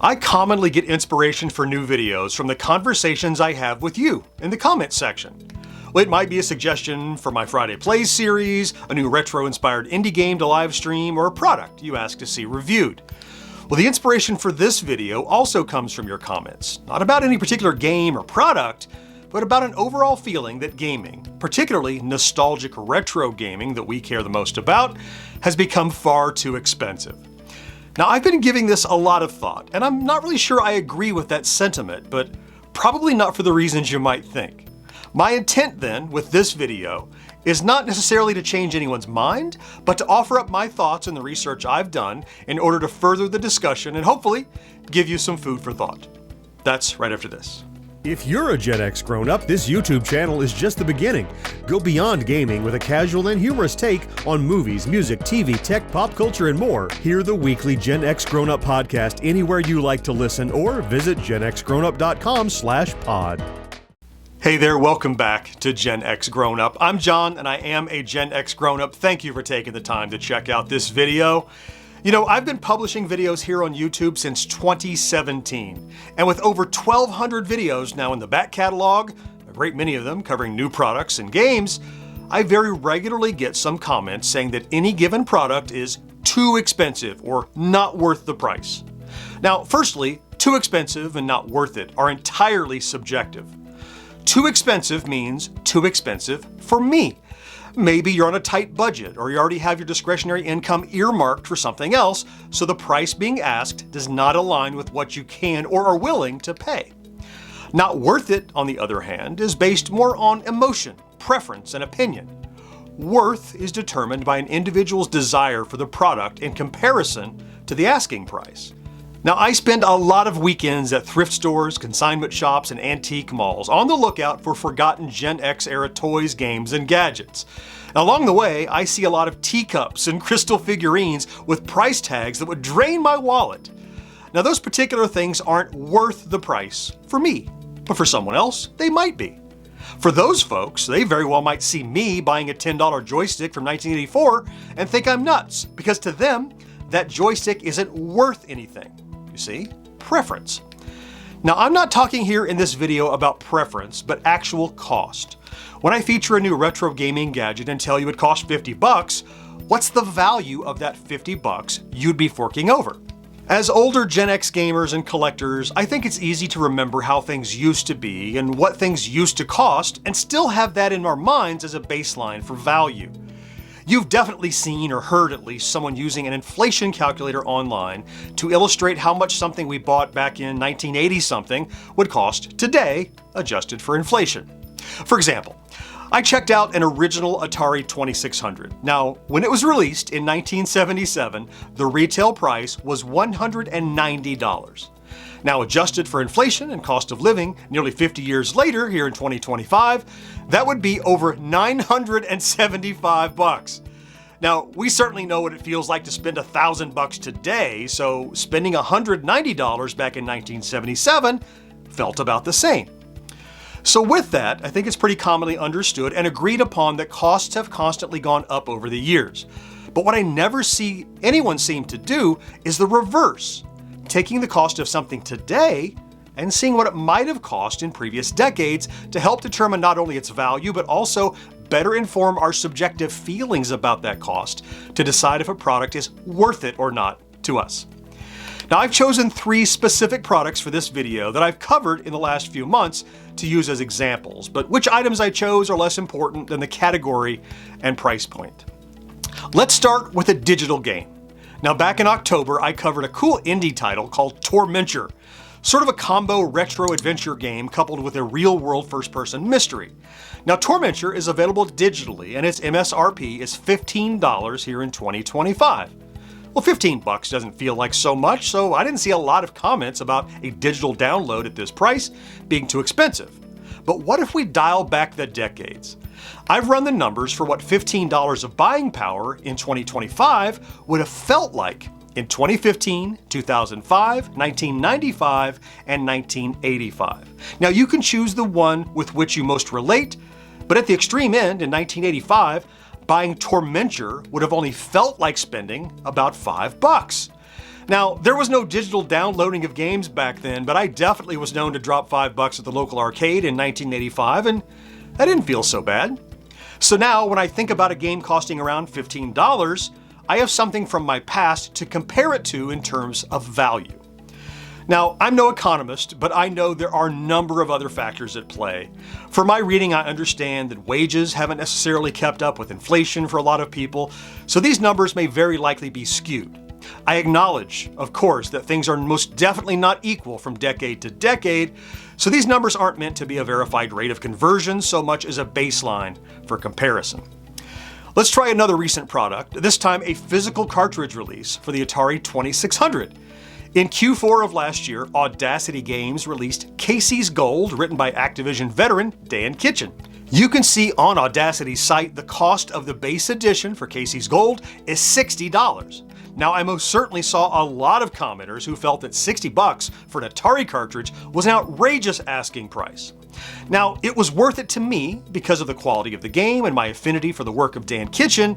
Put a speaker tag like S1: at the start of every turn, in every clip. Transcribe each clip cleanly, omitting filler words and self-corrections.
S1: I commonly get inspiration for new videos from the conversations I have with you in the comments section. Well, it might be a suggestion for my Friday Plays series, a new retro-inspired indie game to live stream, or a product you ask to see reviewed. Well, the inspiration for this video also comes from your comments, not about any particular game or product, but about an overall feeling that gaming, particularly nostalgic retro gaming that we care the most about, has become far too expensive. Now, I've been giving this a lot of thought, and I'm not really sure I agree with that sentiment, but probably not for the reasons you might think. My intent then, with this video, is not necessarily to change anyone's mind, but to offer up my thoughts and the research I've done in order to further the discussion and hopefully give you some food for thought. That's right after this.
S2: If you're a Gen X grown-up, this YouTube channel is just the beginning. Go beyond gaming with a casual and humorous take on movies, music, TV, tech, pop culture, and more. Hear the weekly Gen X Grown Up podcast anywhere you like to listen, or visit genxgrownup.com/pod.
S1: Hey there, welcome back to Gen X Grown Up. I'm John, and I am a Gen X Grown Up. Thank you for taking the time to check out this video. You know, I've been publishing videos here on YouTube since 2017, and with over 1,200 videos now in the back catalog, a great many of them covering new products and games, I very regularly get some comments saying that any given product is too expensive or not worth the price. Now, firstly, too expensive and not worth it are entirely subjective. Too expensive means too expensive for me. Maybe you're on a tight budget, or you already have your discretionary income earmarked for something else, so the price being asked does not align with what you can or are willing to pay. Not worth it, on the other hand, is based more on emotion, preference, and opinion. Worth is determined by an individual's desire for the product in comparison to the asking price. Now, I spend a lot of weekends at thrift stores, consignment shops, and antique malls on the lookout for forgotten Gen X era toys, games, and gadgets. Now, along the way, I see a lot of teacups and crystal figurines with price tags that would drain my wallet. Now, those particular things aren't worth the price for me, but for someone else, they might be. For those folks, they very well might see me buying a $10 joystick from 1984 and think I'm nuts, because to them, that joystick isn't worth anything. You see? Preference. Now, I'm not talking here in this video about preference, but actual cost. When I feature a new retro gaming gadget and tell you it costs $50, what's the value of that $50 you'd be forking over? As older Gen X gamers and collectors, I think it's easy to remember how things used to be and what things used to cost, and still have that in our minds as a baseline for value. You've definitely seen or heard at least someone using an inflation calculator online to illustrate how much something we bought back in 1980 something would cost today, adjusted for inflation. For example, I checked out an original Atari 2600. Now, when it was released in 1977, the retail price was $190. Now, adjusted for inflation and cost of living, nearly 50 years later, here in 2025, that would be over $975. Now, we certainly know what it feels like to spend $1,000 today, so spending $190 back in 1977 felt about the same. So with that, I think it's pretty commonly understood and agreed upon that costs have constantly gone up over the years. But what I never see anyone seem to do is the reverse. Taking the cost of something today and seeing what it might have cost in previous decades to help determine not only its value, but also better inform our subjective feelings about that cost to decide if a product is worth it or not to us. Now, I've chosen 3 specific products for this video that I've covered in the last few months to use as examples, but which items I chose are less important than the category and price point. Let's start with a digital game. Now, back in October, I covered a cool indie title called Tormenture, sort of a combo retro adventure game coupled with a real-world first-person mystery. Now, Tormenture is available digitally, and its MSRP is $15 here in 2025. Well, $15 doesn't feel like so much, so I didn't see a lot of comments about a digital download at this price being too expensive. But what if we dial back the decades? I've run the numbers for what $15 of buying power in 2025 would have felt like in 2015, 2005, 1995, and 1985. Now, you can choose the one with which you most relate, but at the extreme end, in 1985, buying Tormenture would have only felt like spending about $5. Now, there was no digital downloading of games back then, but I definitely was known to drop $5 at the local arcade in 1985, and that didn't feel so bad. So now, when I think about a game costing around $15, I have something from my past to compare it to in terms of value. Now, I'm no economist, but I know there are a number of other factors at play. For my reading, I understand that wages haven't necessarily kept up with inflation for a lot of people, so these numbers may very likely be skewed. I acknowledge, of course, that things are most definitely not equal from decade to decade, so these numbers aren't meant to be a verified rate of conversion so much as a baseline for comparison. Let's try another recent product, this time a physical cartridge release for the Atari 2600. In Q4 of last year, Audacity Games released Casey's Gold, written by Activision veteran Dan Kitchen. You can see on Audacity's site the cost of the base edition for Casey's Gold is $60. Now, I most certainly saw a lot of commenters who felt that $60 for an Atari cartridge was an outrageous asking price. Now, it was worth it to me because of the quality of the game and my affinity for the work of Dan Kitchen,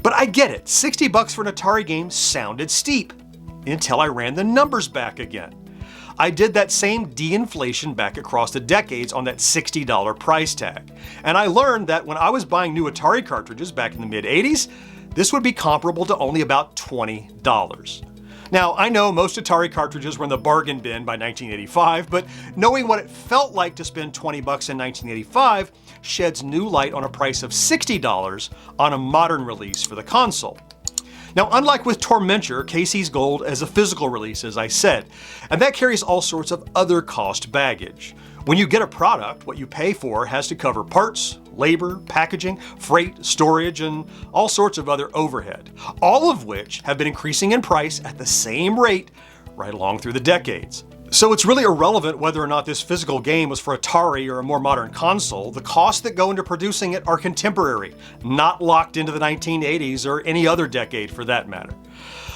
S1: but I get it, $60 for an Atari game sounded steep. Until I ran the numbers back again. I did that same de-inflation back across the decades on that $60 price tag. And I learned that when I was buying new Atari cartridges back in the mid-80s, this would be comparable to only about $20. Now, I know most Atari cartridges were in the bargain bin by 1985, but knowing what it felt like to spend $20 in 1985 sheds new light on a price of $60 on a modern release for the console. Now, unlike with Tormenture, Casey's Gold is a physical release, as I said, and that carries all sorts of other cost baggage. When you get a product, what you pay for has to cover parts, labor, packaging, freight, storage, and all sorts of other overhead, all of which have been increasing in price at the same rate right along through the decades. So it's really irrelevant whether or not this physical game was for Atari or a more modern console. The costs that go into producing it are contemporary, not locked into the 1980s or any other decade for that matter.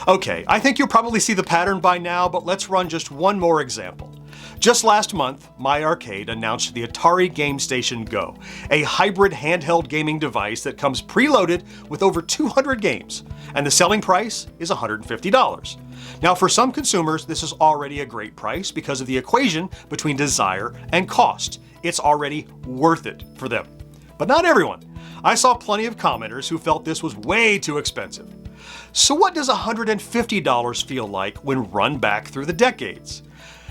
S1: Okay, I think you'll probably see the pattern by now, but let's run just one more example. Just last month, My Arcade announced the Atari Gamestation Go, a hybrid handheld gaming device that comes preloaded with over 200 games, and the selling price is $150. Now, for some consumers, this is already a great price because of the equation between desire and cost. It's already worth it for them. But not everyone. I saw plenty of commenters who felt this was way too expensive. So what does $150 feel like when run back through the decades?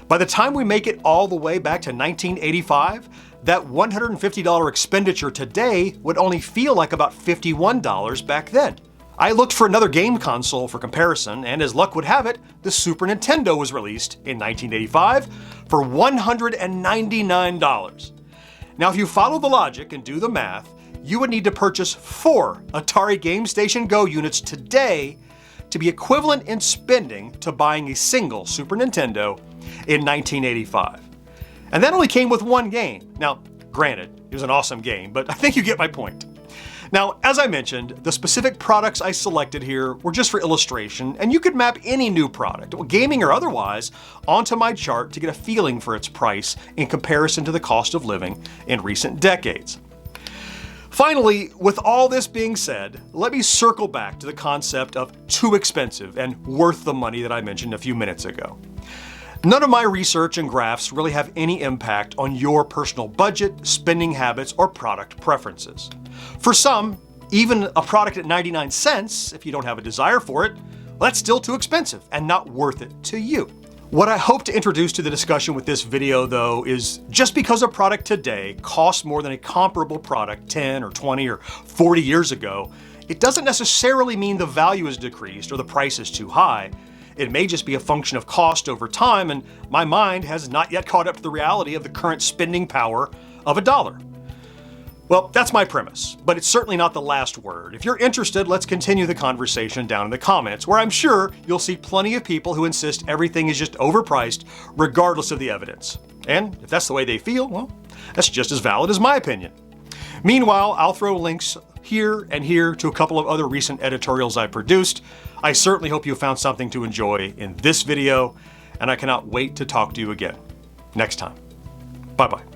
S1: By the time we make it all the way back to 1985, that $150 expenditure today would only feel like about $51 back then. I looked for another game console for comparison, and as luck would have it, the Super Nintendo was released in 1985 for $199. Now, if you follow the logic and do the math, you would need to purchase 4 Atari Gamestation Go units today to be equivalent in spending to buying a single Super Nintendo in 1985. And that only came with one game. Now, granted, it was an awesome game, but I think you get my point. Now, as I mentioned, the specific products I selected here were just for illustration, and you could map any new product, gaming or otherwise, onto my chart to get a feeling for its price in comparison to the cost of living in recent decades. Finally, with all this being said, let me circle back to the concept of too expensive and worth the money that I mentioned a few minutes ago. None of my research and graphs really have any impact on your personal budget, spending habits, or product preferences. For some, even a product at 99 cents, if you don't have a desire for it, well, that's still too expensive and not worth it to you. What I hope to introduce to the discussion with this video, though, is just because a product today costs more than a comparable product 10 or 20 or 40 years ago, it doesn't necessarily mean the value is decreased or the price is too high. It may just be a function of cost over time, and my mind has not yet caught up to the reality of the current spending power of $1. Well, that's my premise, but it's certainly not the last word. If you're interested, let's continue the conversation down in the comments, where I'm sure you'll see plenty of people who insist everything is just overpriced, regardless of the evidence. And if that's the way they feel, well, that's just as valid as my opinion. Meanwhile, I'll throw links here and here to a couple of other recent editorials I produced. I certainly hope you found something to enjoy in this video, and I cannot wait to talk to you again next time. Bye-bye.